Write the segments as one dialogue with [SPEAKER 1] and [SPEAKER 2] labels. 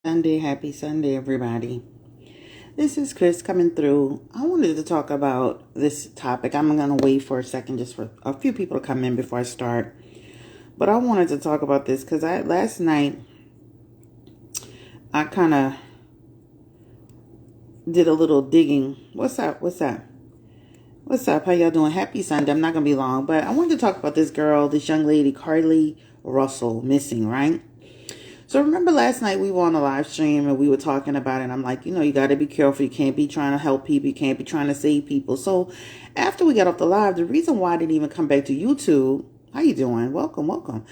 [SPEAKER 1] Happy Sunday, everybody. This is Chris coming through. I wanted to talk about this topic. I'm going to wait for a second just for a few people to come in before I start. But I wanted to talk about this because last night I kind of did a little digging. What's up? What's up? What's up? How y'all doing? Happy Sunday. I'm not going to be long, but I wanted to talk about this girl, this young lady, Carlee Russell, missing, right? So remember last night we were on a live stream and we were talking about it. And I'm like, you got to be careful. You can't be trying to help people. You can't be trying to save people. So after we got off the live, the reason why I didn't even come back to YouTube. How you doing? Welcome, welcome.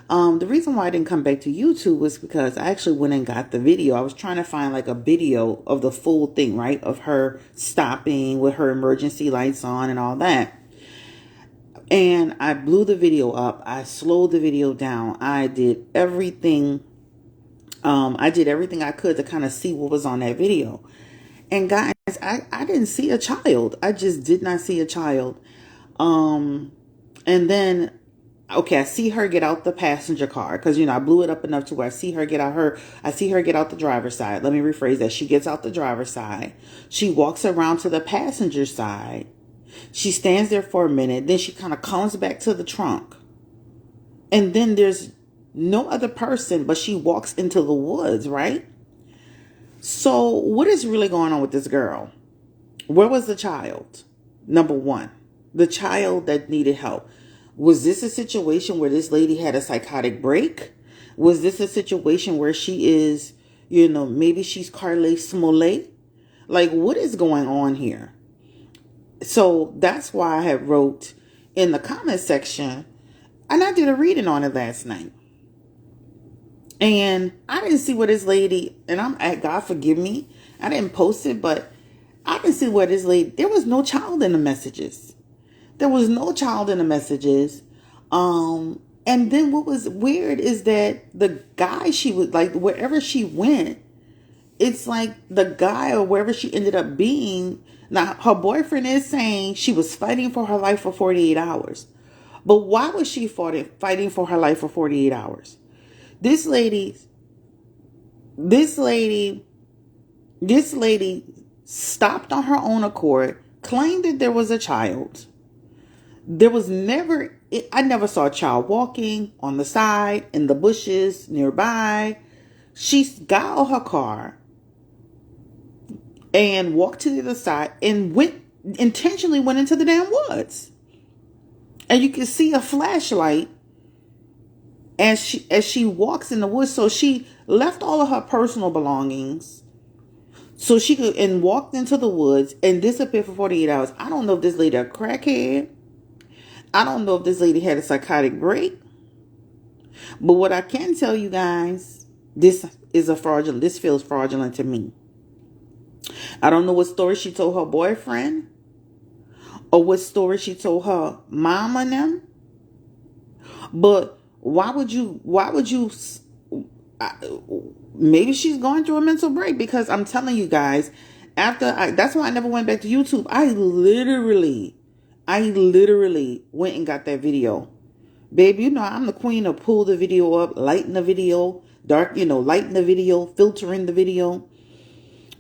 [SPEAKER 1] The reason why I didn't come back to YouTube was because I actually went and got the video. I was trying to find like a video of the full thing, right? Of her stopping with her emergency lights on and all that. And I blew the video up. I slowed the video down. I did everything I could to kind of see what was on that video. And guys, I didn't see a child. I just did not see a child. And then, okay, I see her get out the passenger car because, I blew it up enough to where I see her get out the driver's side. Let me rephrase that. She gets out the driver's side. She walks around to the passenger side. She stands there for a minute. Then she kind of comes back to the trunk. And then there's no other person, but she walks into the woods, right? So what is really going on with this girl? Where was the child? Number one, the child that needed help. Was this a situation where this lady had a psychotic break? Was this a situation where she is, maybe she's Carlee Smollett? Like, what is going on here? So that's why I had wrote in the comment section, and I did a reading on it last night. And I didn't see where this lady, and God forgive me, I didn't post it, but I didn't see where this lady, there was no child in the messages. There was no child in the messages. And then what was weird is that the guy she was, like, wherever she went, it's like the guy or wherever she ended up being, now her boyfriend is saying she was fighting for her life for 48 hours. But why was she fighting for her life for 48 hours? This lady stopped on her own accord, claimed that there was a child. I never saw a child walking on the side, in the bushes, nearby. She got out her car and walked to the other side and intentionally went into the damn woods. And you can see a flashlight as she walks in the woods. So she left all of her personal belongings so she could, and walked into the woods and disappeared for 48 hours. I don't know if this lady a crackhead. I don't know if this lady had a psychotic break. But what I can tell you guys, this feels fraudulent to me. I don't know what story she told her boyfriend or what story she told her mom and them. But why would you, maybe she's going through a mental break, because I'm telling you guys, that's why I never went back to YouTube. I literally went and got that video. Babe, I'm the queen of pull the video up, lighten the video, lighten the video, filtering the video.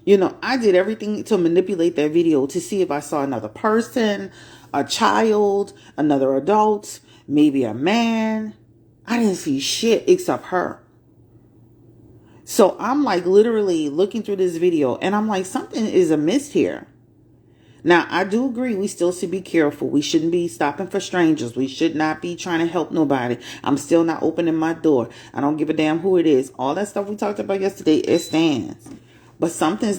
[SPEAKER 1] I did everything to manipulate that video to see if I saw another person, a child, another adult, maybe a man. I didn't see shit except her. So I'm like literally looking through this video and I'm like, something is amiss here. Now, I do agree we still should be careful. We shouldn't be stopping for strangers. We should not be trying to help nobody. I'm still not opening my door. I don't give a damn who it is. All that stuff we talked about yesterday, it stands. But something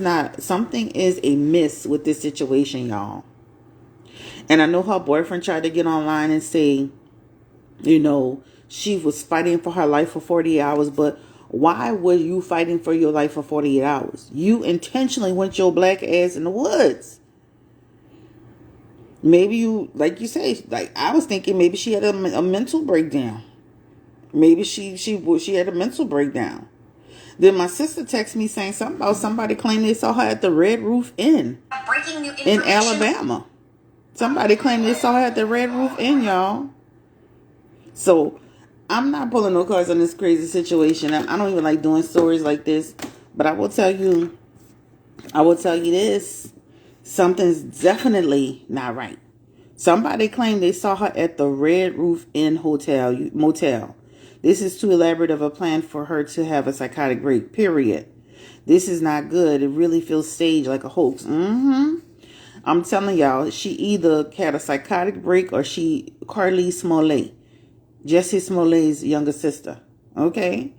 [SPEAKER 1] is amiss with this situation, y'all. And I know her boyfriend tried to get online and say, she was fighting for her life for 48 hours. But why were you fighting for your life for 48 hours? You intentionally went your black ass in the woods. Maybe you, like you say, like I was thinking maybe she had a mental breakdown. Maybe she had a mental breakdown. Then my sister texted me saying something about somebody claiming they saw her at the Red Roof Inn in Alabama. Somebody claimed they saw her at the Red Roof Inn, y'all. So I'm not pulling no cards on this crazy situation. I don't even like doing stories like this, but I will tell you this. Something's definitely not right. Somebody claimed they saw her at the Red Roof Inn motel. This is too elaborate of a plan for her to have a psychotic break, period. This is not good. It really feels staged like a hoax. I'm telling y'all, she either had a psychotic break or Carlee Smollett, Jesse Smollett's younger sister. Okay?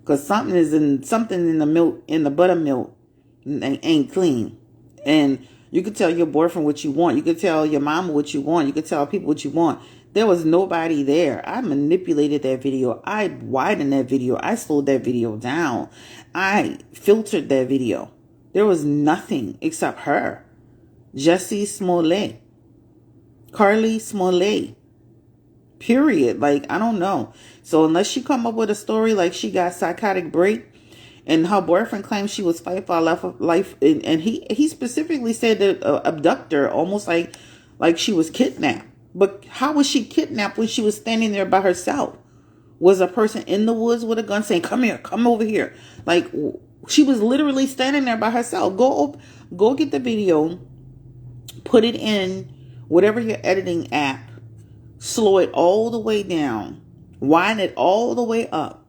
[SPEAKER 1] Because something in the milk, in the buttermilk, ain't clean. And you could tell your boyfriend what you want. You could tell your mama what you want. You could tell people what you want. There was nobody there. I manipulated that video. I widened that video. I slowed that video down. I filtered that video. There was nothing except her. Jesse Smollett. Carlee Smollett. Period. Like, I don't know. So unless she come up with a story like she got psychotic break, and her boyfriend claims she was fighting for her life, and he specifically said that abducted her, almost like she was kidnapped. But how was she kidnapped when she was standing there by herself? Was a person in the woods with a gun saying, "Come here, come over here"? Like, she was literally standing there by herself. Go get the video, put it in whatever your editing app, slow it all the way down, wind it all the way up.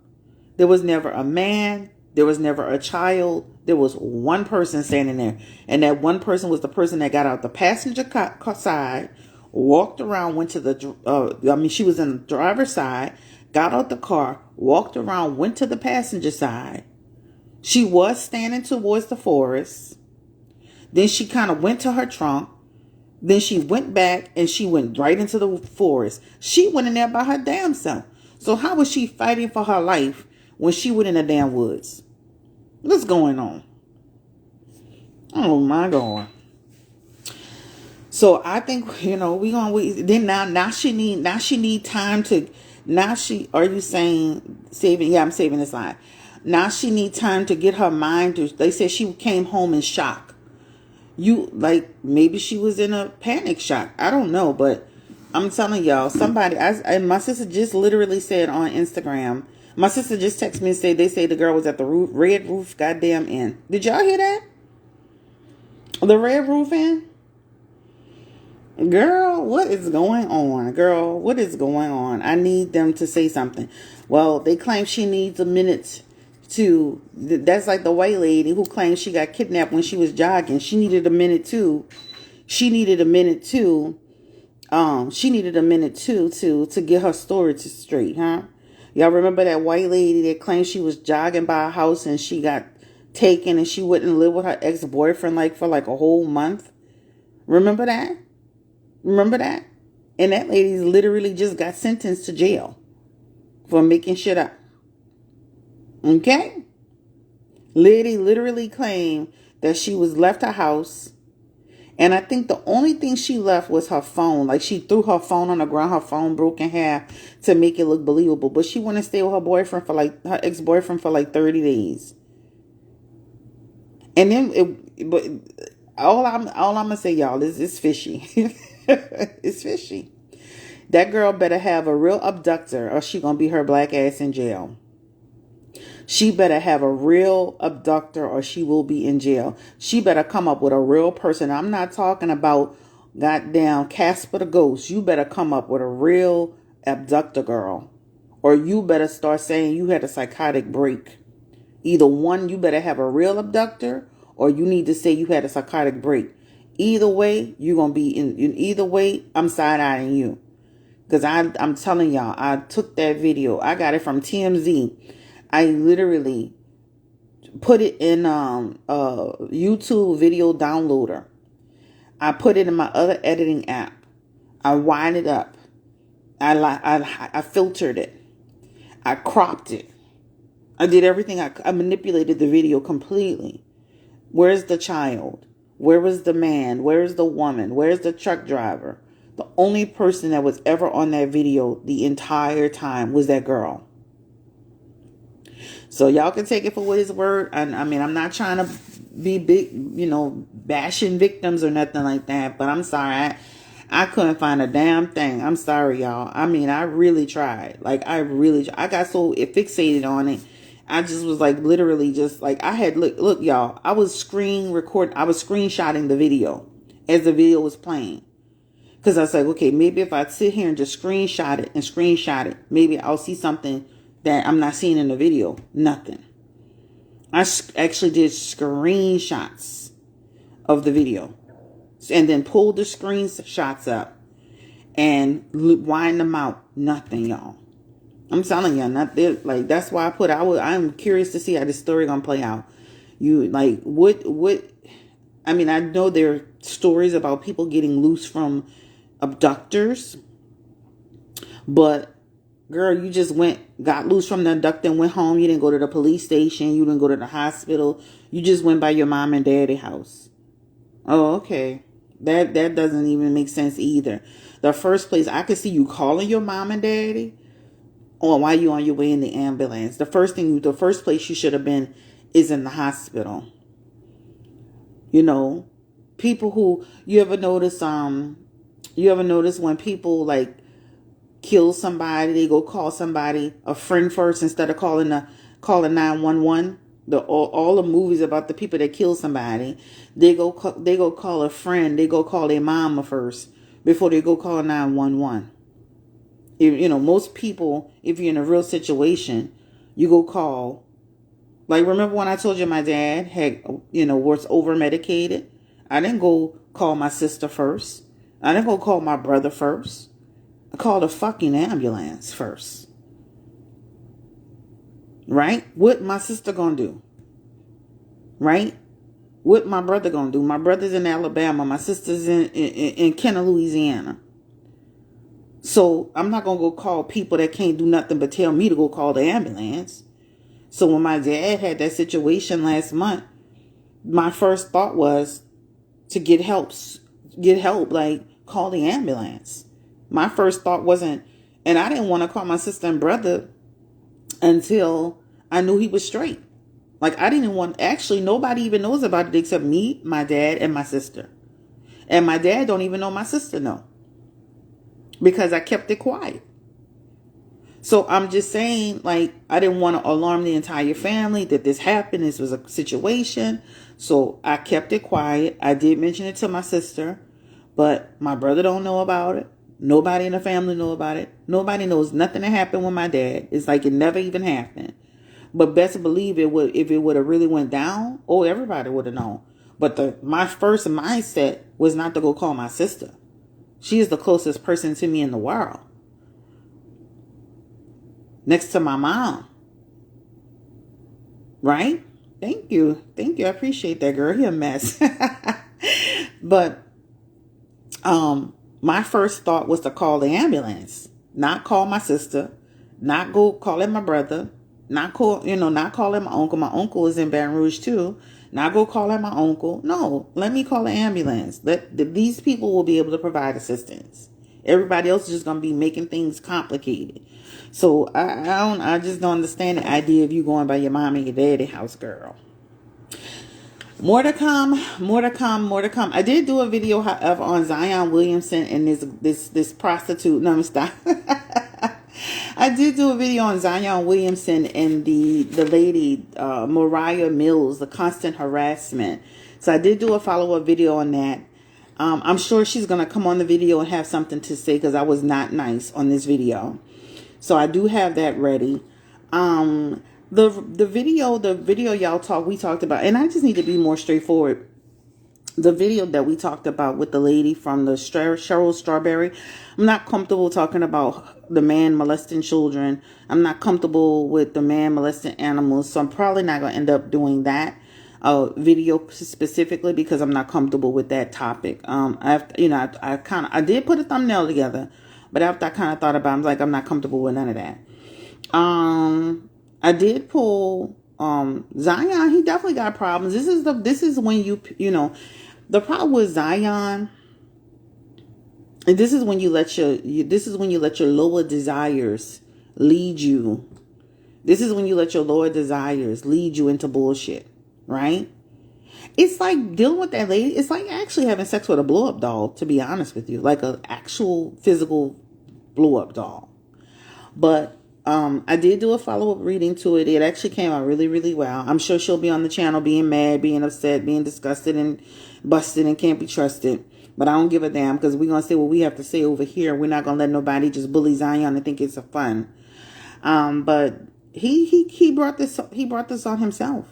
[SPEAKER 1] There was never a man. There was never a child. There was one person standing there. And that one person was the person that got out the passenger car side, walked around, went to the, she was in the driver's side, got out the car, walked around, went to the passenger side. She was standing towards the forest. Then she kind of went to her trunk. Then she went back and she went right into the forest. She went in there by her damn self. So how was she fighting for her life when she went in the damn woods? What's going on? Oh my God. So I think, now she need time to, are you saying saving? Yeah, I'm saving this line. Now she need time to get her mind to, they said she came home in shock. Maybe she was in a panic shock. I don't know, but I'm telling y'all, my sister just literally said on Instagram, my sister just texted me and said they say the girl was at the Red Roof goddamn Inn. Did y'all hear that? The Red Roof Inn? Girl, what is going on? Girl, what is going on? I need them to say something. Well, they claim she needs a minute to, that's like the white lady who claimed she got kidnapped when she was jogging. She needed a minute too. She needed a minute too to get her story straight, huh? Y'all remember that white lady that claimed she was jogging by a house and she got taken and she wouldn't live with her ex-boyfriend for a whole month? Remember that? And that lady literally just got sentenced to jail for making shit up. Okay? Lady literally claimed that she was left her house. And I think the only thing she left was her phone. Like, she threw her phone on the ground. Her phone broke in half to make it look believable. But she went and stayed with her boyfriend her ex-boyfriend for 30 days. And then, all I'm gonna say, y'all, is it's fishy. It's fishy. That girl better have a real abductor or she gonna be her black ass in jail. She better have a real abductor or she will be in jail. She better come up with a real person. I'm not talking about goddamn Casper the Ghost. You better come up with a real abductor, girl. Or you better start saying you had a psychotic break. Either one, you better have a real abductor or you need to say you had a psychotic break. Either way, you're going to be in either way, I'm side-eyeing you. Because I'm telling y'all, I took that video. I got it from TMZ. I literally put it in YouTube video downloader. I put it in my other editing app. I wind it up. I filtered it. I cropped it. I did everything. I manipulated the video completely. Where's the child? Where was the man? Where's the woman? Where's the truck driver? The only person that was ever on that video the entire time was that girl. So y'all can take it for what his word. I mean, I'm not trying to be big, bashing victims or nothing like that. But I'm sorry. I couldn't find a damn thing. I'm sorry, y'all. I mean, I really tried. Like, I got so fixated on it. I just was like, literally just like, I had, look, y'all, I was screenshotting the video as the video was playing. Because I was like, okay, maybe if I sit here and just screenshot it, maybe I'll see something that I'm not seeing in the video. Nothing. I actually did screenshots of the video and then pulled the screenshots up and wind them out. Nothing, y'all. I'm telling y'all, not there. Like, that's why I'm curious to see how this story gonna play out. You like what? I mean, I know there are stories about people getting loose from abductors, but girl, you just got loose from the abductor and went home. You didn't go to the police station. You didn't go to the hospital. You just went by your mom and daddy house. Oh, okay. That doesn't even make sense either. The first place, I could see you calling your mom and daddy, or while you on your way in the ambulance. The first place you should have been is in the hospital. You know, people who you ever notice when people like kill somebody, they go call somebody, a friend first, instead of calling 911. All the movies about the people that kill somebody, they go call a friend, they go call their mama first before they go call 911. You know, most people, if you're in a real situation, you go call. Like, remember when I told you my dad was over medicated? I didn't go call my sister first. I didn't go call my brother first. I called a fucking ambulance first. Right? What my sister gonna do? Right? What my brother gonna do? My brother's in Alabama. My sister's in Kenner, Louisiana. So I'm not gonna go call people that can't do nothing but tell me to go call the ambulance. So when my dad had that situation last month, my first thought was to get help, like call the ambulance. My first thought wasn't, and I didn't want to call my sister and brother until I knew he was straight. Like, I didn't want, actually, nobody even knows about it except me, my dad, and my sister. And my dad don't even know my sister know, because I kept it quiet. So I'm just saying, like, I didn't want to alarm the entire family that this happened. This was a situation. So I kept it quiet. I did mention it to my sister, but my brother don't know about it. Nobody in the family know about it. Nobody knows nothing that happened with my dad. It's like it never even happened. But best believe it would, if it would have really went down, everybody would have known. But my first mindset was not to go call my sister. She is the closest person to me in the world, next to my mom. Right? Thank you. I appreciate that, girl. You're a mess. But my first thought was to call the ambulance, not call my sister, not go calling my brother, not calling my uncle. My uncle is in Baton Rouge too. Not go calling my uncle. No, let me call the ambulance. These people will be able to provide assistance. Everybody else is just going to be making things complicated. So I just don't understand the idea of you going by your mom and your daddy house, girl. More to come. I did do a video, however, on Zion Williamson and this prostitute. No, stop. I did do a video on Zion Williamson and the lady, Mariah Mills, the constant harassment. So I did do a follow-up video on that. I'm sure she's going to come on the video and have something to say, because I was not nice on this video. So I do have that ready. The video we talked about, and I just need to be more straightforward. The video that we talked about with the lady from the Cheryl Strawberry, I'm not comfortable talking about the man molesting children. I'm not comfortable with the man molesting animals. So I'm probably not going to end up doing that video specifically, because I'm not comfortable with that topic. I did put a thumbnail together, but after I kind of thought about it, I'm like, I'm not comfortable with none of that. I did pull Zion. He definitely got problems. This is when the problem with Zion, and this is when you let your lower desires lead you. This is when you let your lower desires lead you into bullshit, right? It's like dealing with that lady. It's like actually having sex with a blow up doll, to be honest with you, like an actual physical blow up doll. But I did do a follow up reading to it. It actually came out really, really well. I'm sure she'll be on the channel being mad, being upset, being disgusted and busted and can't be trusted. But I don't give a damn because we're gonna say what we have to say over here. We're not gonna let nobody just bully Zion and think it's a fun. But he brought this on himself.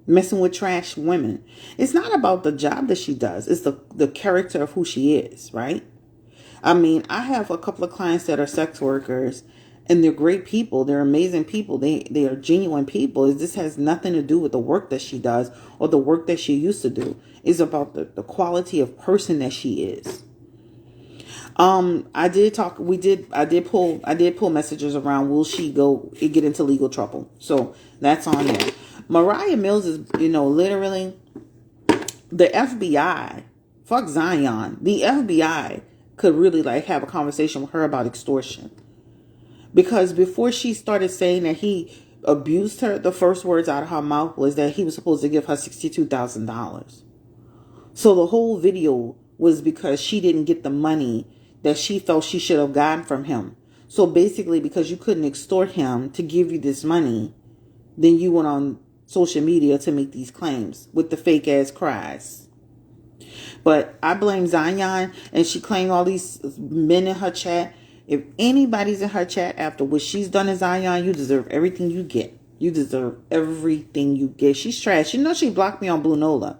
[SPEAKER 1] Messing with trash women. It's not about the job that she does. It's the character of who she is, right? I mean, I have a couple of clients that are sex workers, and they're great people. They're amazing people. They are genuine people. This has nothing to do with the work that she does or the work that she used to do. It's about the quality of person that she is. I did pull messages around, will she get into legal trouble? So that's on there. Mariah Mills is, literally the FBI, fuck Zion. The FBI could really have a conversation with her about extortion. Because before she started saying that he abused her, the first words out of her mouth was that he was supposed to give her $62,000. So the whole video was because she didn't get the money that she felt she should have gotten from him. So basically, because you couldn't extort him to give you this money, then you went on social media to make these claims with the fake ass cries. But I blame Zion, and she claimed all these men in her chat. If anybody's in her chat after what she's done to Zion, you deserve everything you get. You deserve everything you get. She's trash. She blocked me on Blue Nola.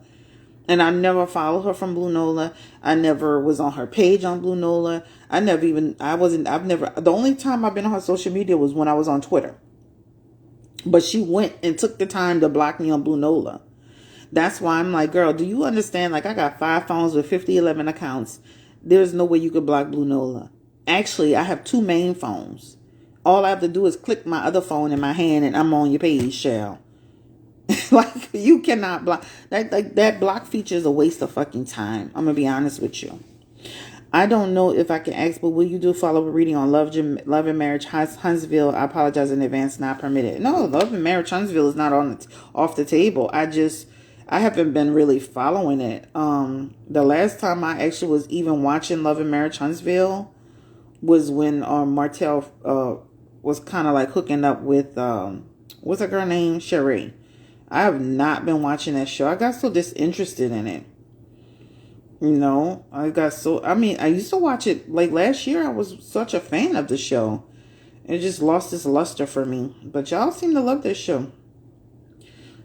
[SPEAKER 1] And I never followed her from Blue Nola. I never was on her page on Blue Nola. The only time I've been on her social media was when I was on Twitter. But she went and took the time to block me on Blue Nola. That's why I'm like, girl, do you understand? I got 5 phones with 11 accounts. There's no way you could block Blue Nola. Actually, I have 2 main phones. All I have to do is click my other phone in my hand and I'm on your page, Shell. You cannot block. That block feature is a waste of fucking time. I'm going to be honest with you. I don't know if I can ask, but will you do follow-up reading on Love and Marriage Huntsville? I apologize in advance, not permitted. No, Love and Marriage Huntsville is not off the table. I haven't been really following it. The last time I actually was even watching Love and Marriage Huntsville was when Martell was kind of hooking up with what's that girl named Sheree. I have not been watching that show. I got so disinterested in it. I used to watch it last year. I was such a fan of the show. It just lost its luster for me. But y'all seem to love this show.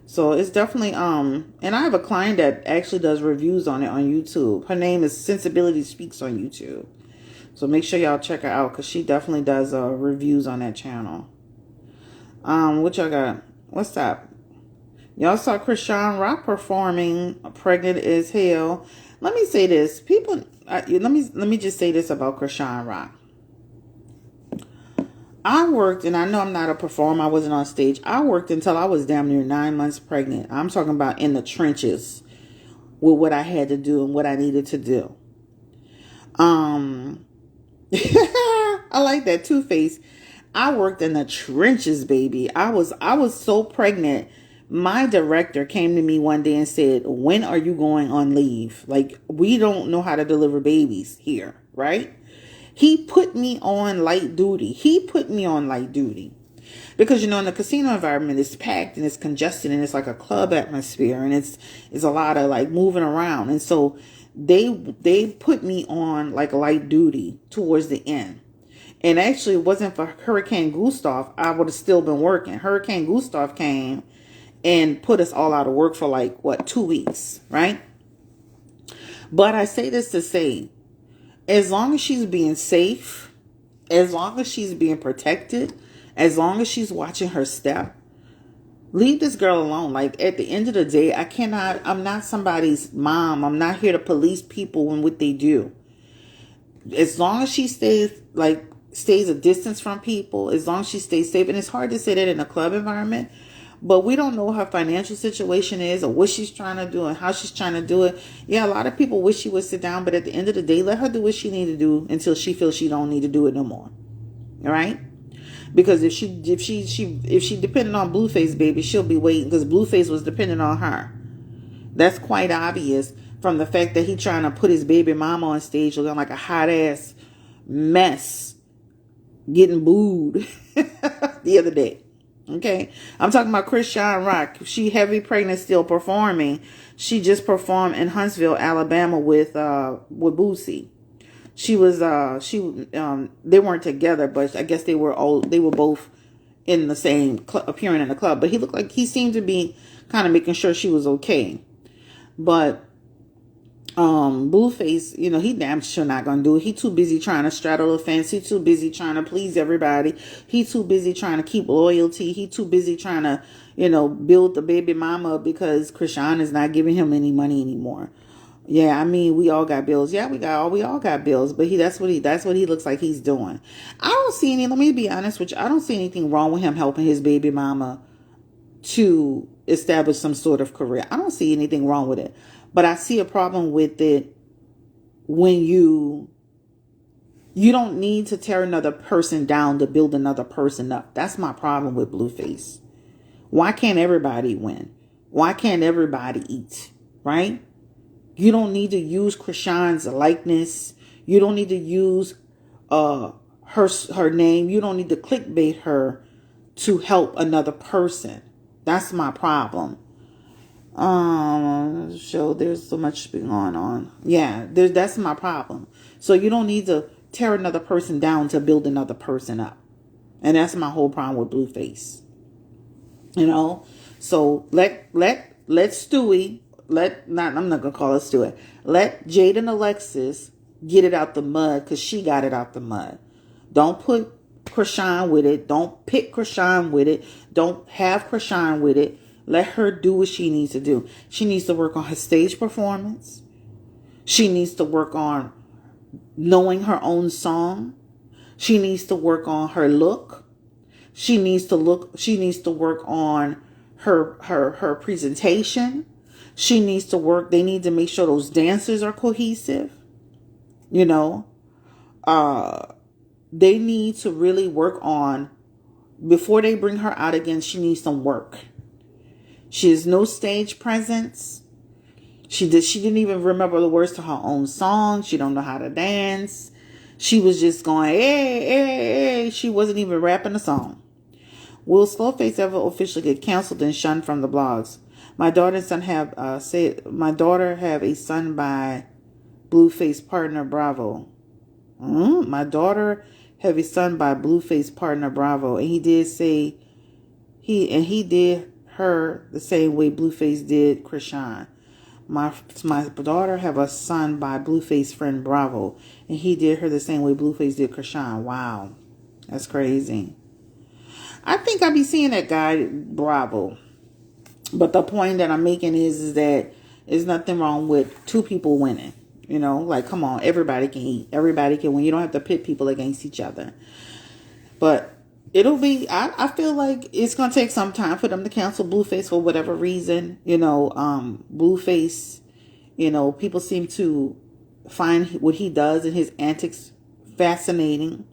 [SPEAKER 1] So it's definitely, and I have a client that actually does reviews on it on YouTube. Her name is Sensibility Speaks on YouTube. So make sure y'all check her out because she definitely does reviews on that channel. What y'all got? What's that? Y'all saw Krishan Rock performing Pregnant as Hell. Let me say this. Let me just say this about Krishan Rock. I worked, and I know I'm not a performer. I wasn't on stage. I worked until I was damn near 9 months pregnant. I'm talking about in the trenches with what I had to do and what I needed to do. I like that Two-Face. I worked in the trenches, baby. I was so pregnant. My director came to me one day and said, when are you going on leave? We don't know how to deliver babies here, right? He put me on light duty. Because, in the casino environment, it's packed and it's congested and it's like a club atmosphere and it's a lot of moving around. And so they put me on light duty towards the end. And actually, it wasn't for Hurricane Gustav, I would have still been working. Hurricane Gustav came and put us all out of work for 2 weeks, right? But I say this to say, as long as she's being safe, as long as she's being protected, as long as she's watching her step, leave this girl alone. At the end of the day, I'm not somebody's mom. I'm not here to police people and what they do. As long as she stays a distance from people, as long as she stays safe, and it's hard to say that in a club environment, but we don't know what her financial situation is or what she's trying to do and how she's trying to do it. Yeah, a lot of people wish she would sit down, but at the end of the day, let her do what she need to do until she feels she don't need to do it no more. All right? Because if she depended on Blueface, baby, she'll be waiting because Blueface was dependent on her. That's quite obvious from the fact that he trying to put his baby mama on stage looking like a hot ass mess, getting booed the other day. Okay, I'm talking about Chrisean Rock. She heavy pregnant, still performing. She just performed in Huntsville, Alabama with Boosie. She was they weren't together, but I guess they were both in the same appearing in the club. But he looked like he seemed to be kind of making sure she was okay. But Blueface, he damn sure not gonna do it. He too busy trying to straddle the fence. He too busy trying to please everybody. He too busy trying to keep loyalty. He too busy trying to, build the baby mama up because Chrisean is not giving him any money anymore. Yeah, I mean, we all got bills. Yeah, we all got bills. But that's what he looks like he's doing. I don't see any. Let me be honest with you. I don't see anything wrong with him helping his baby mama to establish some sort of career. I don't see anything wrong with it. But I see a problem with it when you don't need to tear another person down to build another person up. That's my problem with Blueface. Why can't everybody win? Why can't everybody eat? Right? You don't need to use Chrisean's likeness. You don't need to use her name. You don't need to clickbait her to help another person. That's my problem. So there's so much going on. Yeah, that's my problem. So you don't need to tear another person down to build another person up. And that's my whole problem with Blueface. So let Stewie, I'm not gonna call it Stewie. Let Jade and Alexis get it out the mud because she got it out the mud. Don't put Chrisean with it. Don't pick Chrisean with it. Don't have Chrisean with it. Let her do what she needs to do. She needs to work on her stage performance. She needs to work on knowing her own song. She needs to work on her look. She needs to work on her presentation. They need to make sure those dancers are cohesive. They need to really work on, before they bring her out again, she needs some work. She has no stage presence. She didn't even remember the words to her own song. She don't know how to dance. She was just going, hey, hey, hey. She wasn't even rapping the song. Will Slowface ever officially get canceled and shunned from the blogs? My daughter and son have a son by Blueface partner Bravo. My daughter have a son by Blueface partner Bravo, and he did say he did her the same way Blueface did Chrisean. My daughter have a son by Blueface friend Bravo, and he did her the same way Blueface did Chrisean. Wow, that's crazy. I think I be seeing that guy Bravo, but the point that I'm making is that there's nothing wrong with two people winning. Like, come on, everybody can eat, everybody can win. You don't have to pit people against each other. But it'll be, I feel like it's going to take some time for them to cancel Blueface for whatever reason. Blueface, people seem to find what he does and his antics fascinating.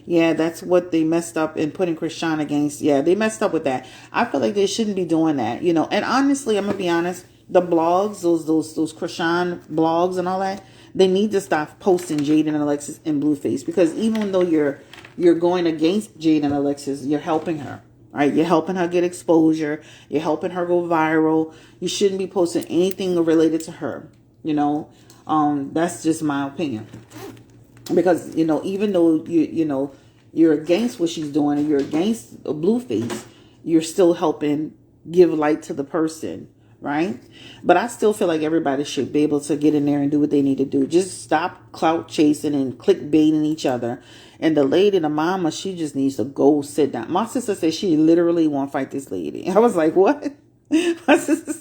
[SPEAKER 1] Yeah, that's what they messed up in putting Chrisean against. Yeah, they messed up with that. I feel like they shouldn't be doing that, And honestly, I'm going to be honest, the blogs, those Chrisean blogs and all that, they need to stop posting Jade and Alexis and Blueface, because even though you're going against Jade and Alexis, you're helping her, right? You're helping her get exposure. You're helping her go viral. You shouldn't be posting anything related to her, That's just my opinion. Because, even though you're against what she's doing and you're against Blueface, you're still helping give light to the person, right? But I still feel like everybody should be able to get in there and do what they need to do. Just stop clout chasing and clickbaiting each other. And the lady, the mama, she just needs to go sit down. My sister said she literally won't fight this lady. I was like, what? My sister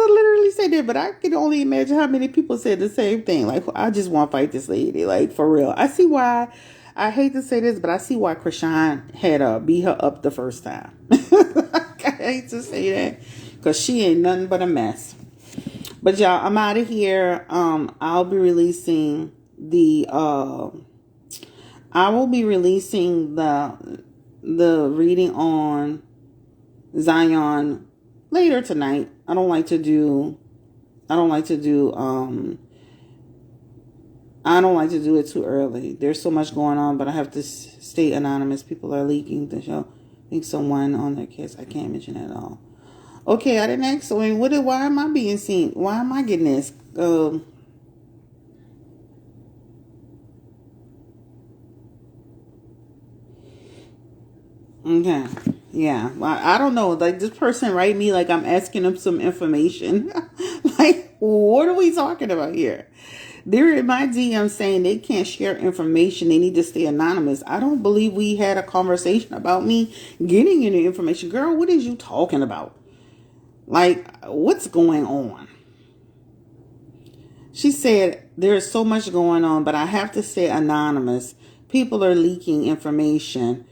[SPEAKER 1] literally said that, but I can only imagine how many people said the same thing. Like, I just want to fight this lady. Like, for real. I see why, I hate to say this, but I see why Chrisean had beat her up the first time. I hate to say that, because she ain't nothing but a mess. But y'all, I'm out of here. I'll be releasing the reading on Zion later tonight. I don't like to do it too early. There's so much going on, but I have to stay anonymous. People are leaking the show. I think someone on their case. I can't mention it at all. Okay, I didn't ask. Why am I being seen? Why am I getting this? Okay. Yeah. Well, I don't know. Like, this person write me like I'm asking them some information. Like, what are we talking about here? They're in my DM saying they can't share information. They need to stay anonymous. I don't believe we had a conversation about me getting any information. Girl, what is you talking about? Like, what's going on? She said, there's so much going on, but I have to stay anonymous. People are leaking information.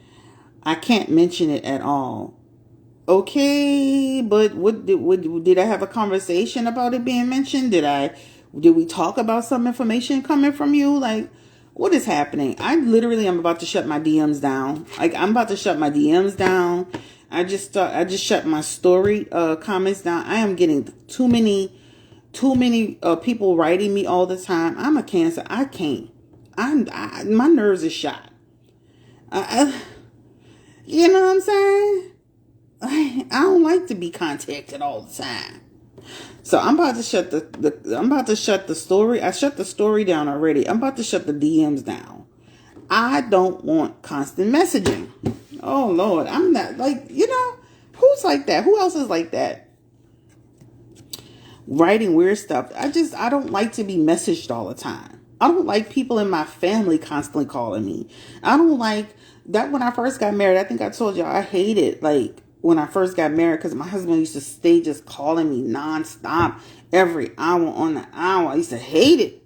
[SPEAKER 1] I can't mention it at all. Okay, but did I have a conversation about it being mentioned? Did we talk about some information coming from you? Like, what is happening? I literally am about to shut my DMs down. Like, I'm about to shut my DMs down. I just shut my story comments down. I am getting too many people writing me all the time. I'm a Cancer. I can't. My nerves are shot. You know what I'm saying? I don't like to be contacted all the time. So I'm about to shut the story. I shut the story down already. I'm about to shut the DMs down. I don't want constant messaging. Oh Lord, I'm not like, who's like that? Who else is like that? Writing weird stuff. I don't like to be messaged all the time. I don't like people in my family constantly calling me. I don't like that. When I first got married, I think I told y'all I hated, like, when I first got married, because my husband used to stay just calling me nonstop every hour on the hour. I used to hate it.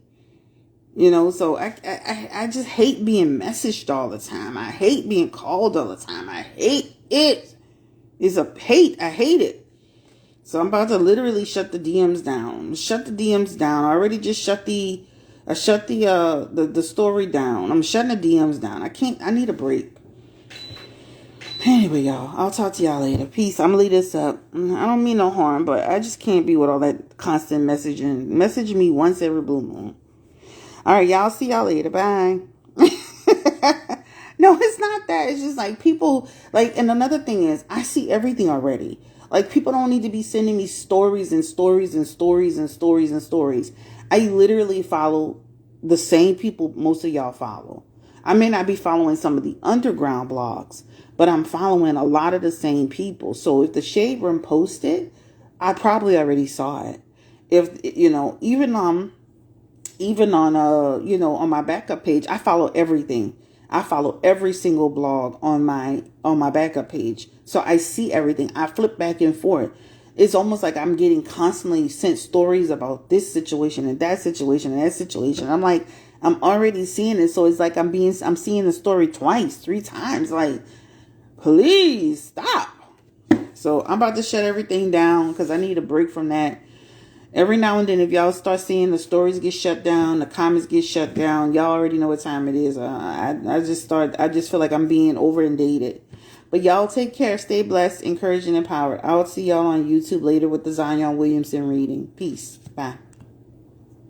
[SPEAKER 1] So I just hate being messaged all the time. I hate being called all the time. I hate it. It's a hate. I hate it. So I'm about to literally shut the DMs down. Shut the DMs down. I already just shut the story down. I'm shutting the DMs down. I need a break. Anyway, y'all, I'll talk to y'all later. Peace. I'm gonna leave this up. I don't mean no harm, but I just can't be with all that constant messaging. Message me once every blue moon. All right, y'all. See y'all later. Bye. No, it's not that. It's just like people, like, and another thing is, I see everything already. Like, people don't need to be sending me stories and stories and stories and stories and stories. I literally follow the same people most of y'all follow. I may not be following some of the underground blogs, but I'm following a lot of the same people. So if the Shade Room posted, I probably already saw it. If, even on my backup page, I follow everything. I follow every single blog on my backup page. So I see everything. I flip back and forth. It's almost like I'm getting constantly sent stories about this situation and that situation and that situation. I'm like, I'm already seeing it. So it's like I'm seeing the story twice, 3 times. Like, please stop. So I'm about to shut everything down because I need a break from that. Every now and then, if y'all start seeing the stories get shut down, the comments get shut down, y'all already know what time it is. I just feel like I'm being over inundated. But y'all take care, stay blessed, encouraged, and empowered. I'll see y'all on YouTube later with the Zion Williamson reading. Peace. Bye.